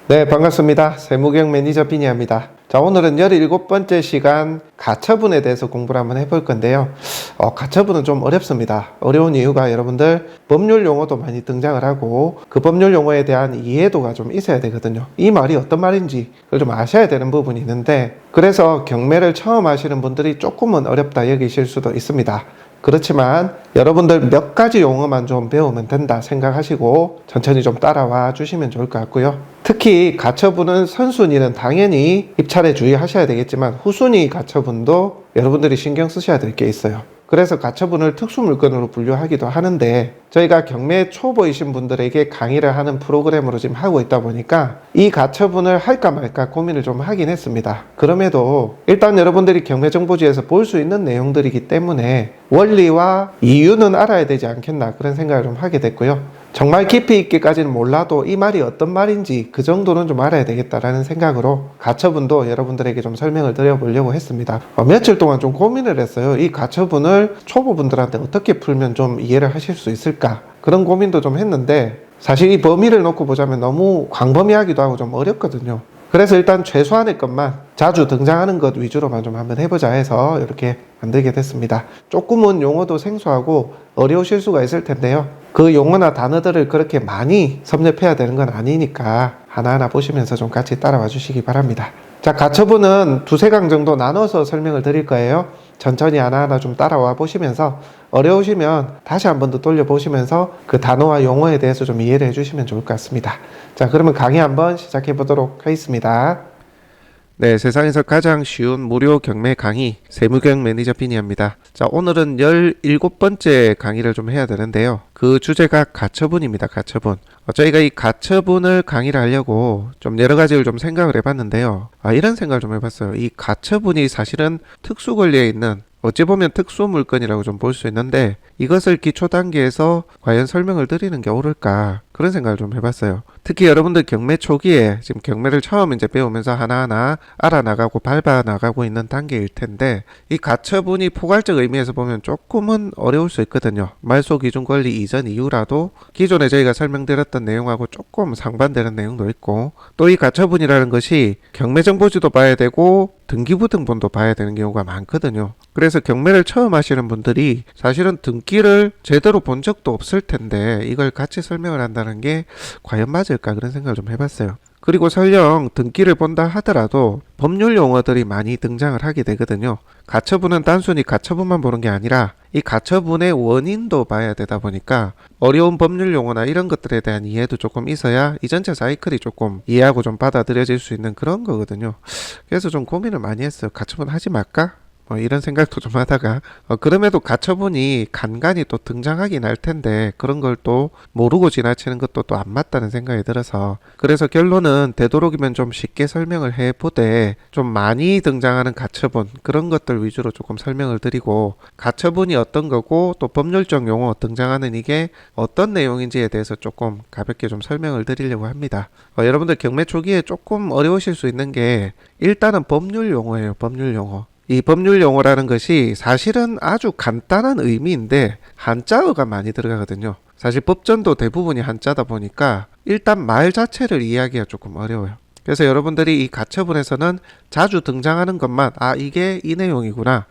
네, 반갑습니다. 세무경 매니저 비니아입니다. 자, 오늘은 17번째 시간 가처분에 대해서 공부를 한번 해볼 건데요. 가처분은 좀 어렵습니다. 어려운 이유가 여러분들 법률 용어도 많이 등장을 하고 그 법률 용어에 대한 이해도가 좀 있어야 되거든요. 이 말이 어떤 말인지 그걸 좀 아셔야 되는 부분이 있는데, 그래서 경매를 처음 하시는 분들이 조금은 어렵다 여기실 수도 있습니다. 그렇지만 여러분들 몇 가지 용어만 좀 배우면 된다 생각하시고 천천히 좀 따라와 주시면 좋을 것 같고요. 특히 가처분은 선순위는 당연히 입찰에 주의하셔야 되겠지만 후순위 가처분도 여러분들이 신경 쓰셔야 될 게 있어요. 그래서 가처분을 특수물건으로 분류하기도 하는데, 저희가 경매 초보이신 분들에게 강의를 하는 프로그램으로 지금 하고 있다 보니까 이 가처분을 할까 말까 고민을 좀 하긴 했습니다. 그럼에도 일단 여러분들이 경매정보지에서 볼 수 있는 내용들이기 때문에 원리와 이유는 알아야 되지 않겠나, 그런 생각을 좀 하게 됐고요. 정말 깊이 있게까지는 몰라도 이 말이 어떤 말인지 그 정도는 좀 알아야 되겠다라는 생각으로 가처분도 여러분들에게 좀 설명을 드려보려고 했습니다. 며칠 동안 좀 고민을 했어요. 이 가처분을 초보분들한테 어떻게 풀면 좀 이해를 하실 수 있을까, 그런 고민도 좀 했는데, 사실 이 범위를 놓고 보자면 너무 광범위하기도 하고 좀 어렵거든요. 그래서 일단 최소한의 것만, 자주 등장하는 것 위주로만 좀 한번 해보자 해서 이렇게 만들게 됐습니다. 조금은 용어도 생소하고 어려우실 수가 있을 텐데요. 그 용어나 단어들을 그렇게 많이 섭렵해야 되는 건 아니니까 하나하나 보시면서 좀 같이 따라와 주시기 바랍니다. 자, 가처분은 두세 강 정도 나눠서 설명을 드릴 거예요. 천천히 하나하나 좀 따라와 보시면서 어려우시면 다시 한 번 더 돌려보시면서 그 단어와 용어에 대해서 좀 이해를 해주시면 좋을 것 같습니다. 자, 그러면 강의 한번 시작해 보도록 하겠습니다. 네, 세상에서 가장 쉬운 무료 경매 강의 세무경 매니저 비니아입니다. 자, 오늘은 17번째 강의를 좀 해야 되는데요. 그 주제가 가처분입니다. 가처분. 저희가 이 가처분을 강의를 하려고 좀 여러 가지를 좀 생각을 해봤는데요. 이런 생각을 좀 해봤어요. 이 가처분이 사실은 특수 권리에 있는, 어찌 보면 특수 물건이라고 좀 볼 수 있는데, 이것을 기초 단계에서 과연 설명을 드리는 게 옳을까, 그런 생각을 좀 해봤어요. 특히 여러분들 경매 초기에 지금 경매를 처음 이제 배우면서 하나하나 알아나가고 밟아나가고 있는 단계일 텐데, 이 가처분이 포괄적 의미에서 보면 조금은 어려울 수 있거든요. 말소 기준 권리 이전 이후라도 기존에 저희가 설명드렸던 내용하고 조금 상반되는 내용도 있고, 또 이 가처분이라는 것이 경매정보지도 봐야 되고 등기부등본도 봐야 되는 경우가 많거든요. 그래서 경매를 처음 하시는 분들이 사실은 등기를 제대로 본 적도 없을 텐데 이걸 같이 설명을 한다는 게 과연 맞을까, 그런 생각을 좀 해봤어요. 그리고 설령 등기를 본다 하더라도 법률 용어들이 많이 등장을 하게 되거든요. 가처분은 단순히 가처분만 보는 게 아니라 이 가처분의 원인도 봐야 되다 보니까 어려운 법률 용어나 이런 것들에 대한 이해도 조금 있어야 이 전체 사이클이 조금 이해하고 좀 받아들여질 수 있는 그런 거거든요. 그래서 좀 고민을 많이 했어요. 가처분 하지 말까? 이런 생각도 좀 하다가 그럼에도 가처분이 간간히 또 등장하긴 할 텐데 그런 걸 또 모르고 지나치는 것도 또 안 맞다는 생각이 들어서, 그래서 결론은 되도록이면 좀 쉽게 설명을 해보되 좀 많이 등장하는 가처분, 그런 것들 위주로 조금 설명을 드리고, 가처분이 어떤 거고 또 법률적 용어 등장하는 이게 어떤 내용인지에 대해서 조금 가볍게 좀 설명을 드리려고 합니다. 여러분들 경매 초기에 조금 어려우실 수 있는 게 일단은 법률 용어예요. 법률 용어. 이 법률 용어라는 것이 사실은 아주 간단한 의미인데 한자어가 많이 들어가거든요. 사실 법전도 대부분이 한자다 보니까 일단 말 자체를 이해하기가 조금 어려워요. 그래서 여러분들이 이 가처분에서는 자주 등장하는 것만, 이게 이 내용이구나,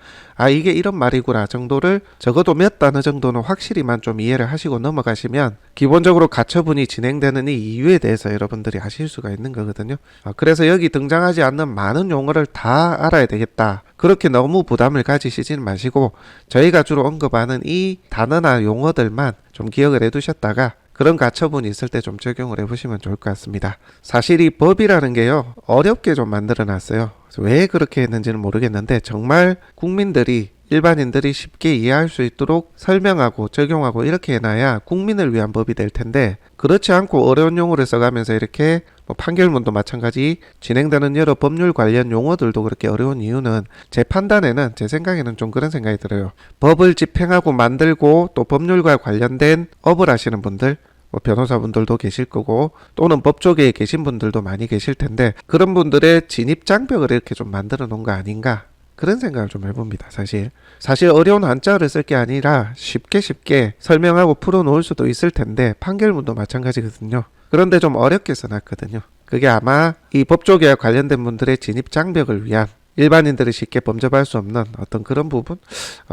이게 이런 말이구나 정도를, 적어도 몇 단어 정도는 확실히만 좀 이해를 하시고 넘어가시면 기본적으로 가처분이 진행되는 이 이유에 대해서 여러분들이 아실 수가 있는 거거든요. 그래서 여기 등장하지 않는 많은 용어를 다 알아야 되겠다, 그렇게 너무 부담을 가지시지는 마시고 저희가 주로 언급하는 이 단어나 용어들만 좀 기억을 해두셨다가 그런 가처분이 있을 때 좀 적용을 해보시면 좋을 것 같습니다. 사실 이 법이라는 게요, 어렵게 좀 만들어 놨어요. 왜 그렇게 했는지는 모르겠는데 정말 국민들이, 일반인들이 쉽게 이해할 수 있도록 설명하고 적용하고 이렇게 해놔야 국민을 위한 법이 될 텐데, 그렇지 않고 어려운 용어를 써가면서 이렇게 판결문도 마찬가지 진행되는 여러 법률 관련 용어들도 그렇게 어려운 이유는 제 판단에는, 제 생각에는 좀 그런 생각이 들어요. 법을 집행하고 만들고 또 법률과 관련된 업을 하시는 분들, 변호사분들도 계실 거고 또는 법조계에 계신 분들도 많이 계실 텐데 그런 분들의 진입장벽을 이렇게 좀 만들어 놓은 거 아닌가, 그런 생각을 좀 해봅니다. 사실 어려운 한자어를 쓸 게 아니라 쉽게 설명하고 풀어놓을 수도 있을 텐데 판결문도 마찬가지거든요. 그런데 좀 어렵게 써놨거든요. 그게 아마 이 법조계와 관련된 분들의 진입 장벽을 위한 일반인들이 쉽게 범접할 수 없는 어떤 그런 부분?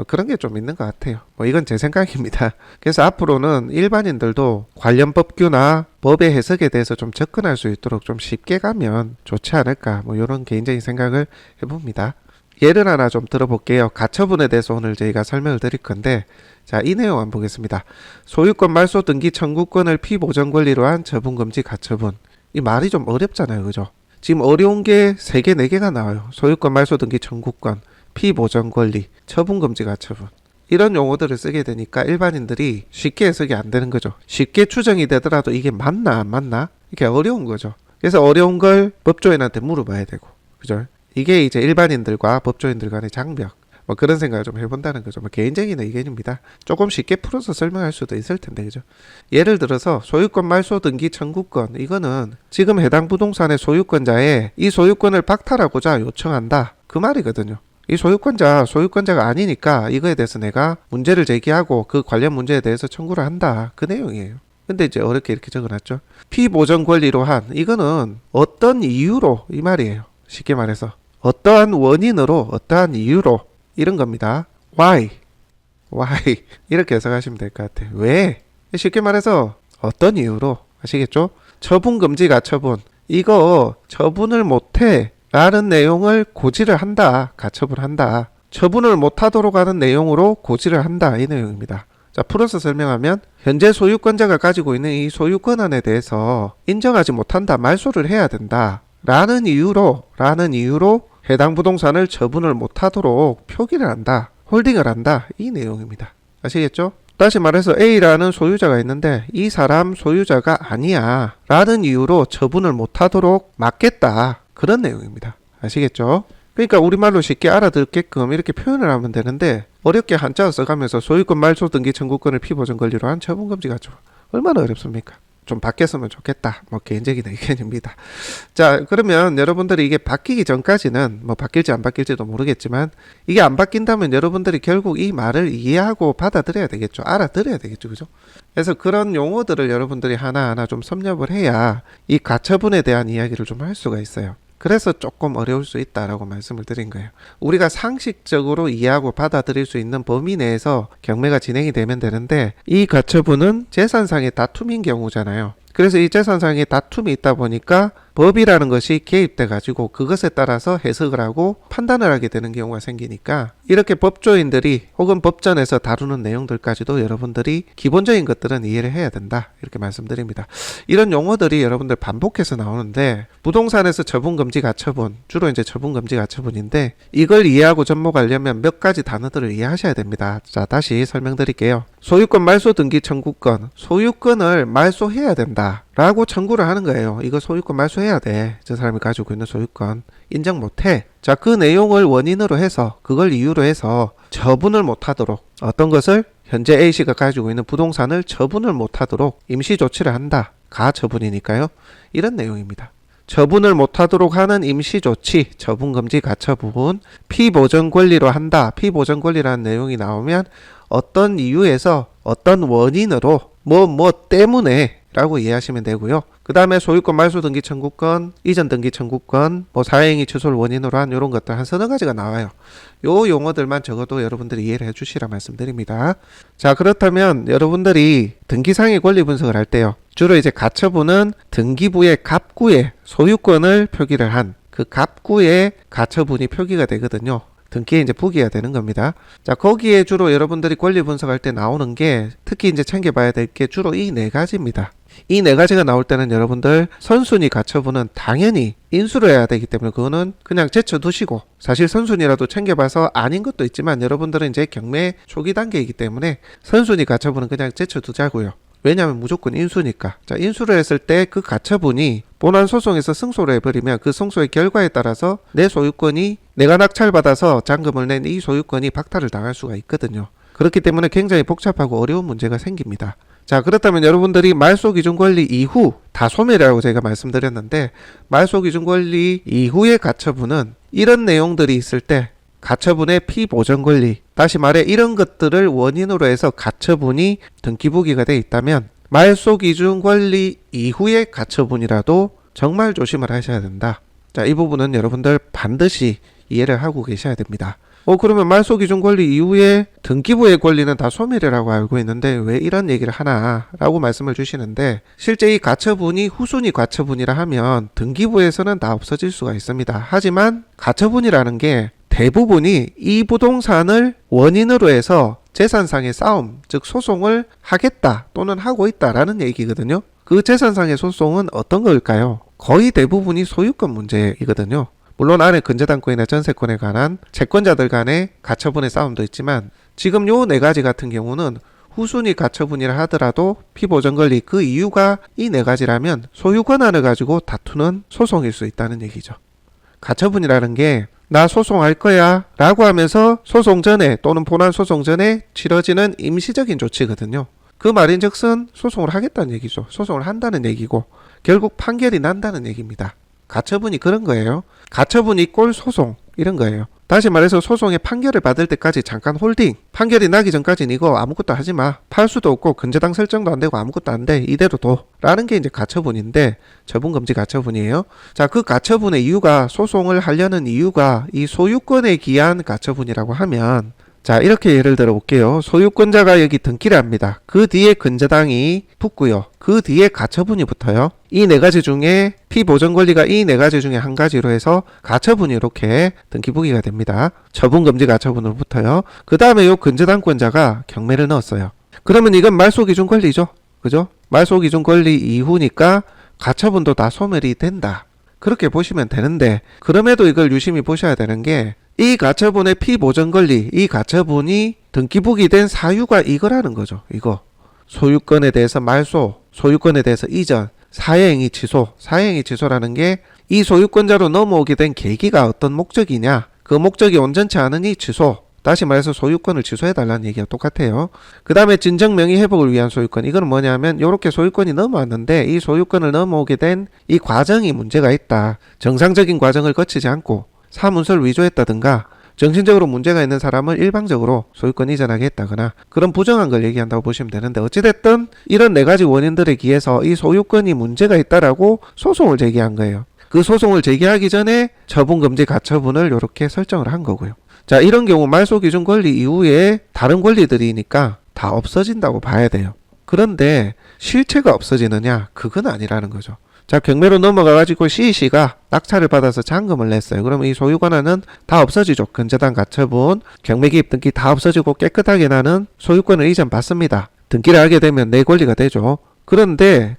그런 게 좀 있는 것 같아요. 뭐 이건 제 생각입니다. 그래서 앞으로는 일반인들도 관련 법규나 법의 해석에 대해서 좀 접근할 수 있도록 좀 쉽게 가면 좋지 않을까, 뭐 이런 개인적인 생각을 해봅니다. 예를 하나 좀 들어볼게요. 가처분에 대해서 오늘 저희가 설명을 드릴 건데, 자, 이 내용 한번 보겠습니다. 소유권 말소 등기 청구권을 피보전 권리로 한 처분금지 가처분. 이 말이 좀 어렵잖아요, 그죠? 지금 어려운 게 3개, 4개가 나와요. 소유권 말소 등기 청구권, 피보전 권리, 처분금지 가처분. 이런 용어들을 쓰게 되니까 일반인들이 쉽게 해석이 안 되는 거죠. 쉽게 추정이 되더라도 이게 맞나 안 맞나? 이게 어려운 거죠. 그래서 어려운 걸 법조인한테 물어봐야 되고, 그죠? 이게 이제 일반인들과 법조인들 간의 장벽, 뭐 그런 생각을 좀 해본다는 거죠. 뭐 개인적인 의견입니다. 조금 쉽게 풀어서 설명할 수도 있을 텐데, 그죠? 예를 들어서 소유권 말소 등기 청구권, 이거는 지금 해당 부동산의 소유권자에 이 소유권을 박탈하고자 요청한다, 그 말이거든요. 이 소유권자가 아니니까 이거에 대해서 내가 문제를 제기하고 그 관련 문제에 대해서 청구를 한다, 그 내용이에요. 근데 이제 어렵게 이렇게 적어놨죠. 피보전 권리로 한, 이거는 어떤 이유로, 이 말이에요. 쉽게 말해서 어떠한 원인으로, 어떠한 이유로, 이런 겁니다. Why 이렇게 해석하시면 될 것 같아요. 왜? 쉽게 말해서 어떤 이유로, 아시겠죠? 처분금지 가처분, 이거 처분을 못해 라는 내용을 고지를 한다, 가처분한다. 처분을 못하도록 하는 내용으로 고지를 한다, 이 내용입니다. 자, 풀어서 설명하면 현재 소유권자가 가지고 있는 이 소유권안에 대해서 인정하지 못한다, 말소를 해야 된다 라는 이유로 해당 부동산을 처분을 못하도록 표기를 한다, 홀딩을 한다, 이 내용입니다. 아시겠죠? 다시 말해서 A라는 소유자가 있는데 이 사람 소유자가 아니야 라는 이유로 처분을 못하도록 막겠다, 그런 내용입니다. 아시겠죠? 그러니까 우리말로 쉽게 알아듣게끔 이렇게 표현을 하면 되는데, 어렵게 한자어 써가면서 소유권 말소 등기 청구권을 피보전 권리로 한 처분금지 가처분, 얼마나 어렵습니까? 좀 바뀌었으면 좋겠다, 뭐 개인적인 의견입니다. 자, 그러면 여러분들이 이게 바뀌기 전까지는 뭐 바뀔지 안 바뀔지도 모르겠지만, 이게 안 바뀐다면 여러분들이 결국 이 말을 이해하고 받아들여야 되겠죠. 알아들어야 되겠죠, 그죠? 그래서 그런 용어들을 여러분들이 하나하나 좀 섭렵을 해야 이 가처분에 대한 이야기를 좀 할 수가 있어요. 그래서 조금 어려울 수 있다라고 말씀을 드린 거예요. 우리가 상식적으로 이해하고 받아들일 수 있는 범위 내에서 경매가 진행이 되면 되는데, 이 가처분은 재산상의 다툼인 경우잖아요. 그래서 이 재산상의 다툼이 있다 보니까 법이라는 것이 개입돼 가지고 그것에 따라서 해석을 하고 판단을 하게 되는 경우가 생기니까, 이렇게 법조인들이 혹은 법전에서 다루는 내용들까지도 여러분들이 기본적인 것들은 이해를 해야 된다, 이렇게 말씀드립니다. 이런 용어들이 여러분들 반복해서 나오는데, 부동산에서 처분금지 가처분, 주로 이제 처분금지 가처분인데, 이걸 이해하고 접목하려면 몇 가지 단어들을 이해하셔야 됩니다. 자, 다시 설명드릴게요. 소유권 말소 등기 청구권, 소유권을 말소해야 된다 라고 청구를 하는 거예요. 이거 소유권 말소해야 돼, 저 사람이 가지고 있는 소유권 인정 못해. 자, 그 내용을 원인으로 해서, 그걸 이유로 해서 처분을 못하도록, 어떤 것을, 현재 A씨가 가지고 있는 부동산을 처분을 못하도록 임시 조치를 한다, 가처분이니까요. 이런 내용입니다. 처분을 못하도록 하는 임시 조치, 처분금지 가처분, 피보전 권리로 한다. 피보전 권리라는 내용이 나오면 어떤 이유에서, 어떤 원인으로, 뭐 때문에 라고 이해하시면 되고요. 그 다음에 소유권 말소 등기 청구권, 이전 등기 청구권, 뭐 사행위 취소를 원인으로 한 이런 것들 한 서너 가지가 나와요. 요 용어들만 적어도 여러분들이 이해를 해주시라 말씀드립니다. 자, 그렇다면 여러분들이 등기상의 권리 분석을 할 때요, 주로 이제 가처분은 등기부의 갑구에 소유권을 표기를 한 그 갑구에 가처분이 표기가 되거든요. 등기에 이제 부기가 되는 겁니다. 자, 거기에 주로 여러분들이 권리 분석할 때 나오는 게, 특히 이제 챙겨봐야 될 게 주로 이 4가지입니다. 이 4가지가 나올 때는 여러분들 선순위 가처분은 당연히 인수를 해야 되기 때문에 그거는 그냥 제쳐두시고, 사실 선순위라도 챙겨봐서 아닌 것도 있지만 여러분들은 이제 경매 초기 단계이기 때문에 선순위 가처분은 그냥 제쳐두자고요. 왜냐하면 무조건 인수니까. 자, 인수를 했을 때 그 가처분이 본안 소송에서 승소를 해버리면 그 승소의 결과에 따라서 내 소유권이, 내가 낙찰받아서 잔금을 낸 이 소유권이 박탈을 당할 수가 있거든요. 그렇기 때문에 굉장히 복잡하고 어려운 문제가 생깁니다. 자, 그렇다면 여러분들이 말소 기준 권리 이후, 다 소멸이라고 제가 말씀드렸는데, 말소 기준 권리 이후의 가처분은 이런 내용들이 있을 때 가처분의 피보전 권리, 다시 말해 이런 것들을 원인으로 해서 가처분이 등기부기가 돼 있다면 말소 기준 권리 이후의 가처분이라도 정말 조심을 하셔야 된다. 자, 이 부분은 여러분들 반드시 이해를 하고 계셔야 됩니다. 그러면 말소기준 권리 이후에 등기부의 권리는 다 소멸이라고 알고 있는데 왜 이런 얘기를 하나 라고 말씀을 주시는데, 실제 이 가처분이 후순위 가처분이라 하면 등기부에서는 다 없어질 수가 있습니다. 하지만 가처분이라는 게 대부분이 이 부동산을 원인으로 해서 재산상의 싸움, 즉 소송을 하겠다 또는 하고 있다라는 얘기거든요. 그 재산상의 소송은 어떤 걸까요? 거의 대부분이 소유권 문제이거든요. 물론 안에 근저당권이나 전세권에 관한 채권자들 간의 가처분의 싸움도 있지만, 지금 요 네 가지 같은 경우는 후순위 가처분이라 하더라도 피보전권리 그 이유가 이 네 가지라면 소유 권한을 가지고 다투는 소송일 수 있다는 얘기죠. 가처분이라는 게 나 소송할 거야 라고 하면서 소송 전에 또는 본안 소송 전에 치러지는 임시적인 조치거든요. 그 말인즉슨 소송을 하겠다는 얘기죠. 소송을 한다는 얘기고 결국 판결이 난다는 얘기입니다. 가처분이 그런 거예요. 가처분이 꼴 소송 이런 거예요. 다시 말해서 소송의 판결을 받을 때까지 잠깐 홀딩, 판결이 나기 전까지는 이거 아무것도 하지 마, 팔 수도 없고 근저당 설정도 안 되고 아무것도 안 돼, 이대로 둬 라는 게 이제 가처분인데, 처분금지 가처분이에요. 자, 그 가처분의 이유가, 소송을 하려는 이유가 이 소유권에 기한 가처분이라고 하면, 자, 이렇게 예를 들어 볼게요. 소유권자가 여기 등기를 합니다. 그 뒤에 근저당이 붙고요. 그 뒤에 가처분이 붙어요. 이 네 가지 중에 피보전 권리가 이 네 가지 중에 한 가지로 해서 가처분이 이렇게 등기부기가 됩니다. 처분금지 가처분으로 붙어요. 그 다음에 요 근저당권자가 경매를 넣었어요. 그러면 이건 말소기준 권리죠. 그죠? 말소기준 권리 이후니까 가처분도 다 소멸이 된다. 그렇게 보시면 되는데, 그럼에도 이걸 유심히 보셔야 되는 게, 이 가처분의 피보전 권리, 이 가처분이 등기부기 된 사유가 이거라는 거죠. 이거. 소유권에 대해서 말소, 소유권에 대해서 이전, 사회행위 취소. 사회행위 취소라는 게 이 소유권자로 넘어오게 된 계기가 어떤 목적이냐, 그 목적이 온전치 않으니 취소. 다시 말해서 소유권을 취소해달라는 얘기가 똑같아요. 그 다음에 진정명의 회복을 위한 소유권. 이건 뭐냐면 이렇게 소유권이 넘어왔는데 이 소유권을 넘어오게 된 이 과정이 문제가 있다. 정상적인 과정을 거치지 않고 사문서를 위조했다든가 정신적으로 문제가 있는 사람을 일방적으로 소유권 이전하게 했다거나 그런 부정한 걸 얘기한다고 보시면 되는데, 어찌됐든 이런 네 가지 원인들에 기해서 이 소유권이 문제가 있다라고 소송을 제기한 거예요. 그 소송을 제기하기 전에 처분금지 가처분을 이렇게 설정을 한 거고요. 자, 이런 경우 말소기준 권리 이후에 다른 권리들이니까 다 없어진다고 봐야 돼요. 그런데 실체가 없어지느냐? 그건 아니라는 거죠. 자, 경매로 넘어가가지고 C씨가 낙찰을 받아서 잔금을 냈어요. 그러면 이 소유 권한은 다 없어지죠. 근저당 가처분, 경매 기입 등기 다 없어지고 깨끗하게 나는 소유권을 이전 받습니다. 등기를 하게 되면 내 권리가 되죠. 그런데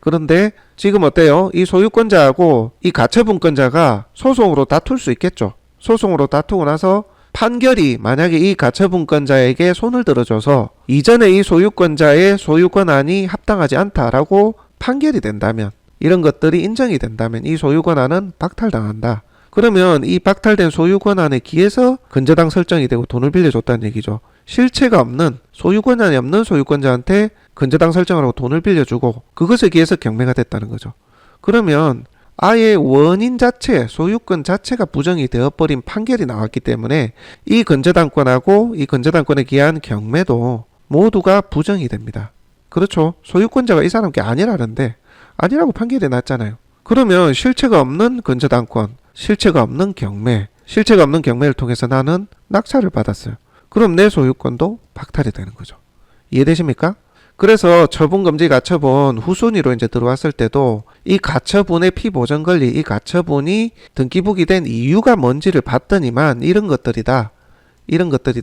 지금 어때요? 이 소유권자하고 이 가처분권자가 소송으로 다툴 수 있겠죠. 소송으로 다투고 나서 판결이 만약에 이 가처분권자에게 손을 들어줘서 이전에 이 소유권자의 소유권한이 합당하지 않다라고 판결이 된다면, 이런 것들이 인정이 된다면 이 소유권한은 박탈당한다. 그러면 이 박탈된 소유권한에 기해서 근저당 설정이 되고 돈을 빌려줬다는 얘기죠. 실체가 없는, 소유권한이 없는 소유권자한테 근저당 설정을 하고 돈을 빌려주고 그것에 기해서 경매가 됐다는 거죠. 그러면 아예 원인 자체, 소유권 자체가 부정이 되어버린 판결이 나왔기 때문에 이 근저당권하고 이 근저당권에 기한 경매도 모두가 부정이 됩니다. 그렇죠. 소유권자가 이 사람 게 아니라는데 아니라고 판결이 났잖아요. 그러면 실체가 없는 근저당권, 실체가 없는 경매, 실체가 없는 경매를 통해서 나는 낙찰을 받았어요. 그럼 내 소유권도 박탈이 되는 거죠. 이해되십니까? 그래서 처분금지 가처분 후순위로 이제 들어왔을 때도 이 가처분의 피보전 권리, 이 가처분이 등기부기 된 이유가 뭔지를 봤더니만 이런 것들이다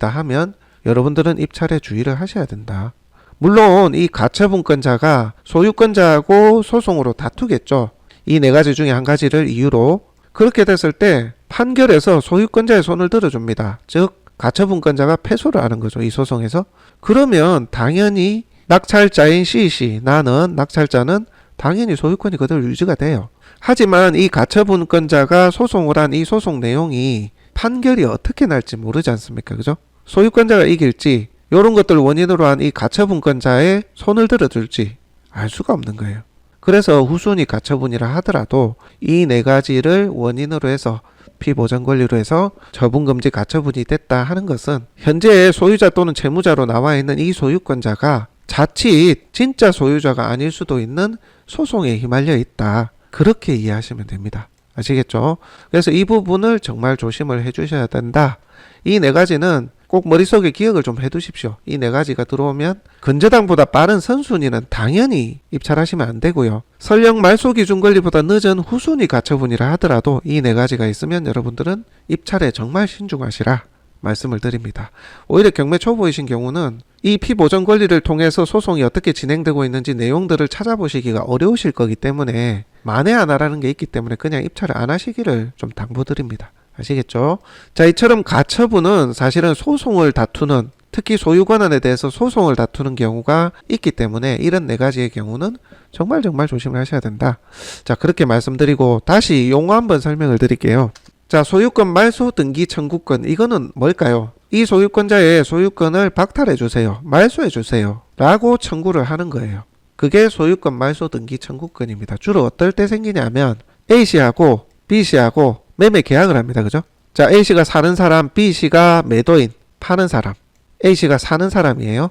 하면 여러분들은 입찰에 주의를 하셔야 된다. 물론 이 가처분권자가 소유권자하고 소송으로 다투겠죠. 이 네 가지 중에 한 가지를 이유로. 그렇게 됐을 때 판결에서 소유권자의 손을 들어줍니다. 즉 가처분권자가 패소를 하는 거죠. 이 소송에서. 그러면 당연히 낙찰자인 C씨, 낙찰자는 당연히 소유권이 그대로 유지가 돼요. 하지만 이 가처분권자가 소송을 한 이 소송 내용이 판결이 어떻게 날지 모르지 않습니까? 그죠? 소유권자가 이길지 이런 것들 원인으로 한 이 가처분권자의 손을 들어줄지 알 수가 없는 거예요. 그래서 후순위 가처분이라 하더라도 이 네 가지를 원인으로 해서 피보전 권리로 해서 처분금지 가처분이 됐다 하는 것은 현재 소유자 또는 채무자로 나와 있는 이 소유권자가 자칫 진짜 소유자가 아닐 수도 있는 소송에 휘말려 있다. 그렇게 이해하시면 됩니다. 아시겠죠? 그래서 이 부분을 정말 조심을 해주셔야 된다. 이 네 가지는 꼭 머릿속에 기억을 좀 해두십시오. 이 네 가지가 들어오면 근저당보다 빠른 선순위는 당연히 입찰하시면 안 되고요. 설령 말소 기준 권리보다 늦은 후순위 가처분이라 하더라도 이 네 가지가 있으면 여러분들은 입찰에 정말 신중하시라 말씀을 드립니다. 오히려 경매 초보이신 경우는 이 피보전 권리를 통해서 소송이 어떻게 진행되고 있는지 내용들을 찾아보시기가 어려우실 거기 때문에 만에 하나라는 게 있기 때문에 그냥 입찰을 안 하시기를 좀 당부드립니다. 아시겠죠? 자, 이처럼 가처분은 사실은 소송을 다투는, 특히 소유권한에 대해서 소송을 다투는 경우가 있기 때문에 이런 네 가지의 경우는 정말 조심을 하셔야 된다. 자, 그렇게 말씀드리고 다시 용어 한번 설명을 드릴게요. 자, 소유권 말소 등기 청구권, 이거는 뭘까요? 이 소유권자의 소유권을 박탈해 주세요, 말소해 주세요 라고 청구를 하는 거예요. 그게 소유권 말소 등기 청구권입니다. 주로 어떨 때 생기냐면 A씨하고 B씨하고 매매 계약을 합니다. 그죠? 자, A씨가 사는 사람, B씨가 매도인, 파는 사람. A씨가 사는 사람이에요.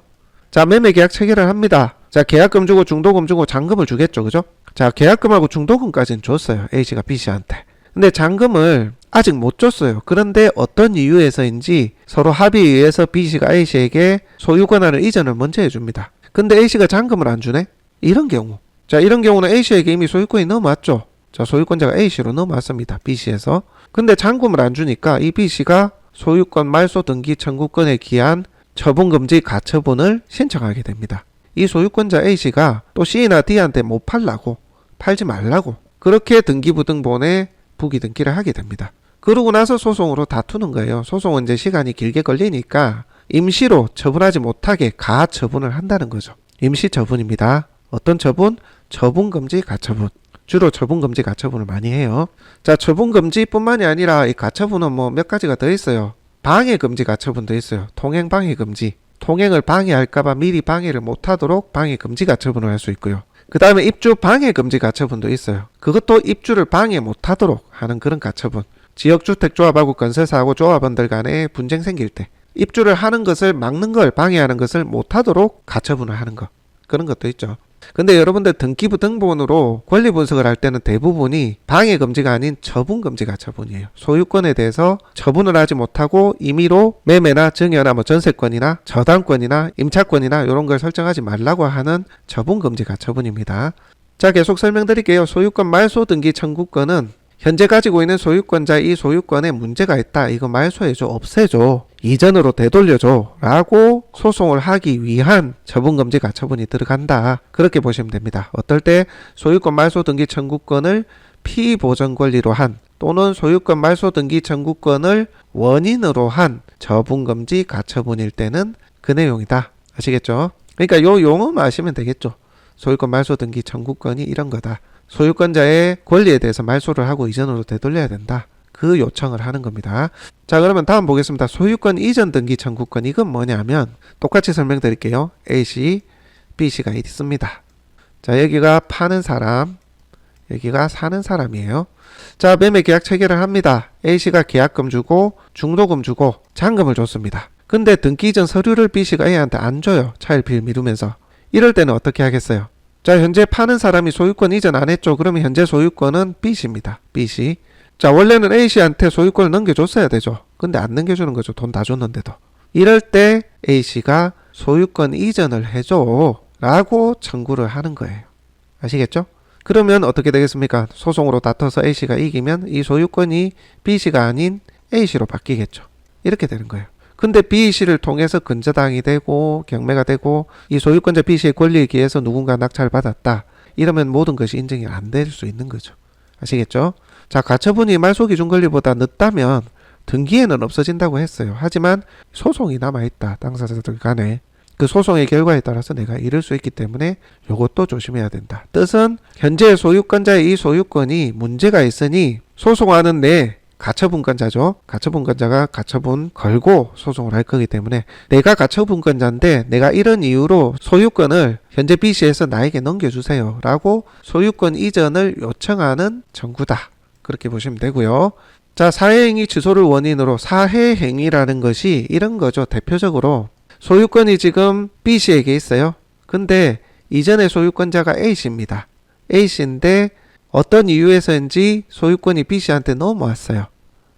자, 매매 계약 체결을 합니다. 자, 계약금 주고 중도금 주고 잔금을 주겠죠. 그죠? 자, 계약금하고 중도금까지는 줬어요. A씨가 B씨한테. 근데 잔금을 아직 못 줬어요. 그런데 어떤 이유에서인지 서로 합의에 의해서 B씨가 A씨에게 소유권한을 이전을 먼저 해줍니다. 근데 A씨가 잔금을 안 주네? 이런 경우. 자, 이런 경우는 A씨에게 이미 소유권이 넘어왔죠. 자, 소유권자가 A씨로 넘어왔습니다. B씨에서. 근데 잔금을 안 주니까 이 B씨가 소유권 말소 등기 청구권에 기한 처분금지 가처분을 신청하게 됩니다. 이 소유권자 A씨가 또 C나 D한테 못 팔라고, 팔지 말라고 그렇게 등기부등본에 부기등기를 하게 됩니다. 그러고 나서 소송으로 다투는 거예요. 소송은 이제 시간이 길게 걸리니까 임시로 처분하지 못하게 가처분을 한다는 거죠. 임시 처분입니다. 어떤 처분? 처분금지 가처분. 주로 처분금지 가처분을 많이 해요. 자, 처분금지뿐만이 아니라 이 가처분은 뭐 몇 가지가 더 있어요. 방해금지 가처분도 있어요. 통행방해금지. 통행을 방해할까봐 미리 방해를 못하도록 방해금지 가처분을 할 수 있고요. 그 다음에 입주 방해금지 가처분도 있어요. 그것도 입주를 방해 못하도록 하는 그런 가처분. 지역주택조합하고 건설사하고 조합원들 간에 분쟁 생길 때 입주를 하는 것을 막는 걸, 방해하는 것을 못하도록 가처분을 하는 것. 그런 것도 있죠. 근데 여러분들 등기부등본으로 권리 분석을 할 때는 대부분이 방해금지가 아닌 처분금지 가처분이에요. 소유권에 대해서 처분을 하지 못하고 임의로 매매나 증여나 뭐 전세권이나 저당권이나 임차권이나 이런 걸 설정하지 말라고 하는 처분금지 가처분입니다. 자, 계속 설명드릴게요. 소유권 말소 등기 청구권은 현재 가지고 있는 소유권자 이 소유권에 문제가 있다. 이거 말소해줘, 없애줘, 이전으로 되돌려줘 라고 소송을 하기 위한 처분금지 가처분이 들어간다. 그렇게 보시면 됩니다. 어떨 때 소유권 말소 등기 청구권을 피보전 권리로 한 또는 소유권 말소 등기 청구권을 원인으로 한 처분금지 가처분일 때는 그 내용이다. 아시겠죠? 그러니까 요 용어만 아시면 되겠죠. 소유권 말소 등기 청구권이 이런 거다. 소유권자의 권리에 대해서 말소를 하고 이전으로 되돌려야 된다. 그 요청을 하는 겁니다. 자, 그러면 다음 보겠습니다. 소유권 이전 등기 청구권. 이건 뭐냐면 똑같이 설명드릴게요. A씨, B씨가 있습니다. 자, 여기가 파는 사람, 여기가 사는 사람이에요. 자, 매매 계약 체결을 합니다. A씨가 계약금 주고 중도금 주고 잔금을 줬습니다. 근데 등기 이전 서류를 B씨가 A한테 안 줘요. 차일피일 미루면서. 이럴 때는 어떻게 하겠어요? 자, 현재 파는 사람이 소유권 이전 안 했죠. 그러면 현재 소유권은 B씨입니다. B씨. 자, 원래는 A씨한테 소유권을 넘겨줬어야 되죠. 근데 안 넘겨주는 거죠. 돈 다 줬는데도. 이럴 때 A씨가 소유권 이전을 해줘 라고 청구를 하는 거예요. 아시겠죠? 그러면 어떻게 되겠습니까? 소송으로 다퉈서 A씨가 이기면 이 소유권이 B씨가 아닌 A씨로 바뀌겠죠. 이렇게 되는 거예요. 근데 B씨를 통해서 근저당이 되고 경매가 되고 이 소유권자 B씨의 권리에 기해서 누군가 낙찰을 받았다. 이러면 모든 것이 인정이 안 될 수 있는 거죠. 아시겠죠? 자, 가처분이 말소 기준 권리보다 늦다면 등기에는 없어진다고 했어요. 하지만 소송이 남아있다. 당사자들 간에. 그 소송의 결과에 따라서 내가 잃을 수 있기 때문에 이것도 조심해야 된다. 뜻은 현재 소유권자의 이 소유권이 문제가 있으니 소송하는 내 가처분권자죠. 가처분권자가 가처분 걸고 소송을 할 거기 때문에 내가 가처분권자인데 내가 이런 이유로 소유권을 현재 B씨에서 나에게 넘겨주세요 라고 소유권 이전을 요청하는 청구다. 그렇게 보시면 되고요. 자, 사회행위 취소를 원인으로 사회행위라는 것이 이런 거죠. 대표적으로 소유권이 지금 B씨에게 있어요. 근데 이전의 소유권자가 A씨입니다. A씨인데 어떤 이유에서인지 소유권이 B씨한테 넘어왔어요.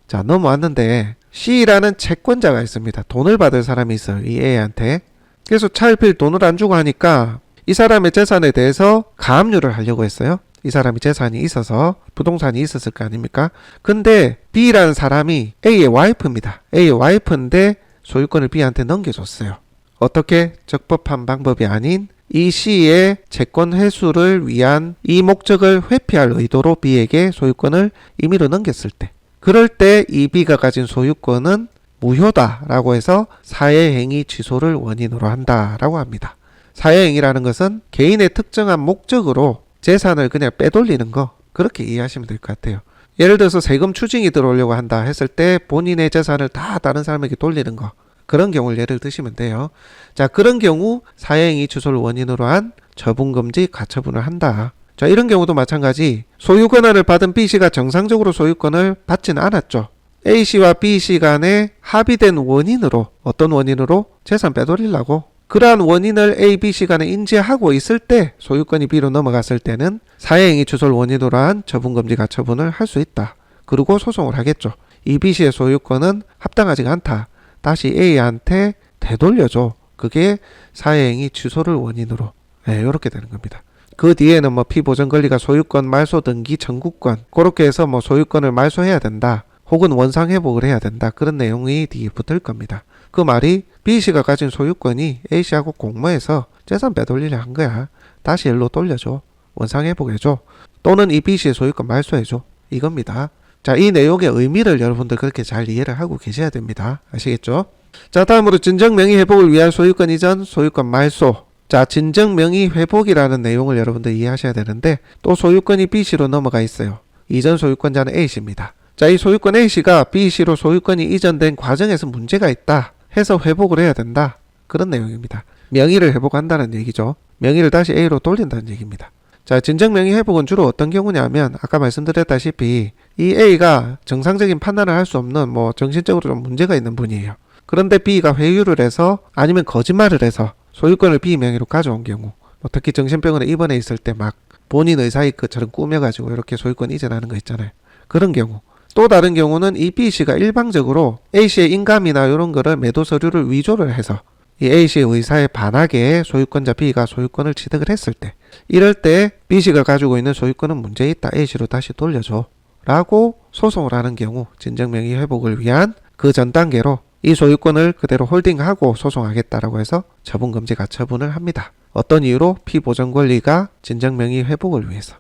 자, 넘어왔는데 C라는 채권자가 있습니다. 돈을 받을 사람이 있어요. 이 A한테. 그래서 차일피일 돈을 안 주고 하니까 이 사람의 재산에 대해서 가압류를 하려고 했어요. 이 사람이 재산이 있어서 부동산이 있었을 거 아닙니까? 근데 B라는 사람이 A의 와이프입니다. A의 와이프인데 소유권을 B한테 넘겨줬어요. 어떻게? 적법한 방법이 아닌 이 C의 채권 회수를 위한 이 목적을 회피할 의도로 B에게 소유권을 임의로 넘겼을 때, 그럴 때 이 B가 가진 소유권은 무효다라고 해서 사회행위 취소를 원인으로 한다라고 합니다. 사회행위라는 것은 개인의 특정한 목적으로 재산을 그냥 빼돌리는 거, 그렇게 이해하시면 될 것 같아요. 예를 들어서 세금 추징이 들어오려고 한다 했을 때 본인의 재산을 다 다른 사람에게 돌리는 거, 그런 경우를 예를 드시면 돼요. 자, 그런 경우 사회행위 취소를 원인으로 한 처분금지 가처분을 한다. 자, 이런 경우도 마찬가지. 소유 권한을 받은 B씨가 정상적으로 소유권을 받지는 않았죠. A씨와 B씨 간에 합의된 원인으로, 어떤 원인으로? 재산 빼돌리려고. 그러한 원인을 A, B, C 간에 인지하고 있을 때 소유권이 B로 넘어갔을 때는 사회행위 취소를 원인으로 한 처분금지 가처분을 할 수 있다. 그리고 소송을 하겠죠. 이 B씨의 소유권은 합당하지가 않다. 다시 A한테 되돌려줘. 그게 사회행위 취소를 원인으로. 네, 이렇게 되는 겁니다. 그 뒤에는 뭐 피보전 권리가 소유권 말소 등기 청구권, 그렇게 해서 뭐 소유권을 말소해야 된다. 혹은 원상 회복을 해야 된다. 그런 내용이 뒤에 붙을 겁니다. 그 말이 B씨가 가진 소유권이 A씨하고 공모해서 재산 빼돌리려 한 거야. 다시 일로 돌려줘. 원상 회복해줘. 또는 이 B씨의 소유권 말소해줘. 이겁니다. 자, 이 내용의 의미를 여러분들 그렇게 잘 이해를 하고 계셔야 됩니다. 아시겠죠? 자, 다음으로 진정명의 회복을 위한 소유권 이전, 소유권 말소. 자, 진정명의 회복이라는 내용을 여러분들 이해하셔야 되는데 또 소유권이 B씨로 넘어가 있어요. 이전 소유권자는 A씨입니다. 자, 이 소유권 A씨가 B씨로 소유권이 이전된 과정에서 문제가 있다 해서 회복을 해야 된다. 그런 내용입니다. 명의를 회복한다는 얘기죠. 명의를 다시 A로 돌린다는 얘기입니다. 자, 진정명의 회복은 주로 어떤 경우냐면 아까 말씀드렸다시피 이 A가 정상적인 판단을 할 수 없는 뭐 정신적으로 좀 문제가 있는 분이에요. 그런데 B가 회유를 해서 아니면 거짓말을 해서 소유권을 B 명의로 가져온 경우, 뭐 특히 정신병원에 입원해 있을 때 막 본인 의사의 것처럼 꾸며가지고 이렇게 소유권 이전하는 거 있잖아요. 그런 경우. 또 다른 경우는 이 B씨가 일방적으로 A씨의 인감이나 이런 거를 매도 서류를 위조를 해서 이 A씨의 의사에 반하게 소유권자 B가 소유권을 취득을 했을 때, 이럴 때 B씨가 가지고 있는 소유권은 문제 있다. A씨로 다시 돌려줘. 라고 소송을 하는 경우 진정명의 회복을 위한 그 전 단계로 이 소유권을 그대로 홀딩하고 소송하겠다라고 해서 처분금지 가처분을 합니다. 어떤 이유로? 피보전 권리가 진정명의 회복을 위해서.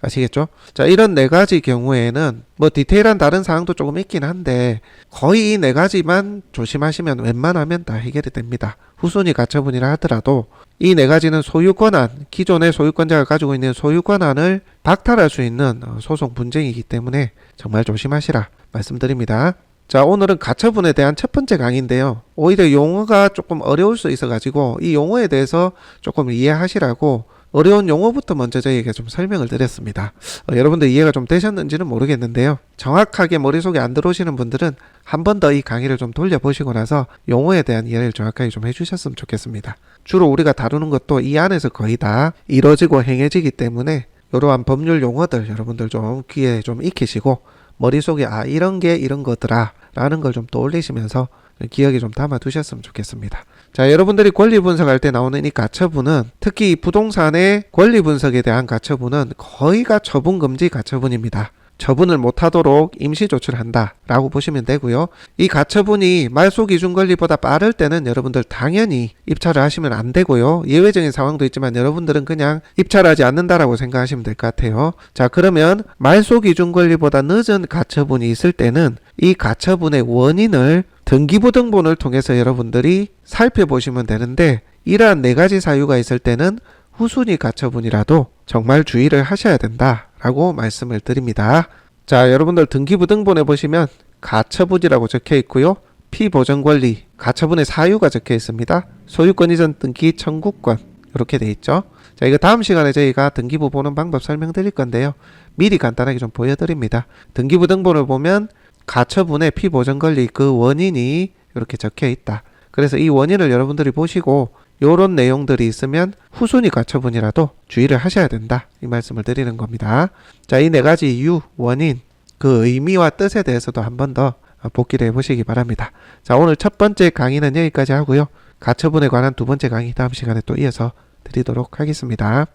아시겠죠? 자, 이런 네 가지 경우에는 뭐 디테일한 다른 사항도 조금 있긴 한데 거의 이 네 가지만 조심하시면 웬만하면 다 해결이 됩니다. 후순위 가처분이라 하더라도 이 네 가지는 소유권한, 기존의 소유권자가 가지고 있는 소유권한을 박탈할 수 있는 소송 분쟁이기 때문에 정말 조심하시라 말씀드립니다. 자, 오늘은 가처분에 대한 첫 번째 강의인데요. 오히려 용어가 조금 어려울 수 있어가지고 이 용어에 대해서 조금 이해하시라고 어려운 용어부터 먼저 저희에게 좀 설명을 드렸습니다. 여러분들 이해가 좀 되셨는지는 모르겠는데요. 정확하게 머릿속에 안 들어오시는 분들은 한 번 더 이 강의를 좀 돌려보시고 나서 용어에 대한 이해를 정확하게 좀 해주셨으면 좋겠습니다. 주로 우리가 다루는 것도 이 안에서 거의 다 이루어지고 행해지기 때문에 이러한 법률 용어들 여러분들 좀 귀에 좀 익히시고 머릿속에 아 이런 게 이런 거더라 라는 걸 좀 떠올리시면서 기억에 좀 담아 두셨으면 좋겠습니다. 자, 여러분들이 권리 분석할 때 나오는 이 가처분은 특히 이 부동산의 권리 분석에 대한 가처분은 거의가 처분금지 가처분입니다. 처분을 못하도록 임시 조치한다 라고 보시면 되고요. 이 가처분이 말소 기준 권리보다 빠를 때는 여러분들 당연히 입찰을 하시면 안 되고요. 예외적인 상황도 있지만 여러분들은 그냥 입찰하지 않는다라고 생각하시면 될 것 같아요. 자, 그러면 말소 기준 권리보다 늦은 가처분이 있을 때는 이 가처분의 원인을 등기부등본을 통해서 여러분들이 살펴보시면 되는데 이러한 네 가지 사유가 있을 때는 후순위 가처분이라도 정말 주의를 하셔야 된다라고 말씀을 드립니다. 자, 여러분들 등기부등본에 보시면 가처분이라고 적혀 있고요. 피보전권리, 가처분의 사유가 적혀 있습니다. 소유권 이전 등기 청구권 이렇게 돼 있죠. 자, 이거 다음 시간에 저희가 등기부 보는 방법 설명드릴 건데요. 미리 간단하게 좀 보여드립니다. 등기부등본을 보면 가처분의 피보전권리 그 원인이 이렇게 적혀 있다. 그래서 이 원인을 여러분들이 보시고 요런 내용들이 있으면 후순위 가처분이라도 주의를 하셔야 된다. 이 말씀을 드리는 겁니다. 자, 이 네 가지 이유, 원인, 그 의미와 뜻에 대해서도 한 번 더 복기를 해보시기 바랍니다. 자, 오늘 첫 번째 강의는 여기까지 하고요. 가처분에 관한 두 번째 강의 다음 시간에 또 이어서 드리도록 하겠습니다.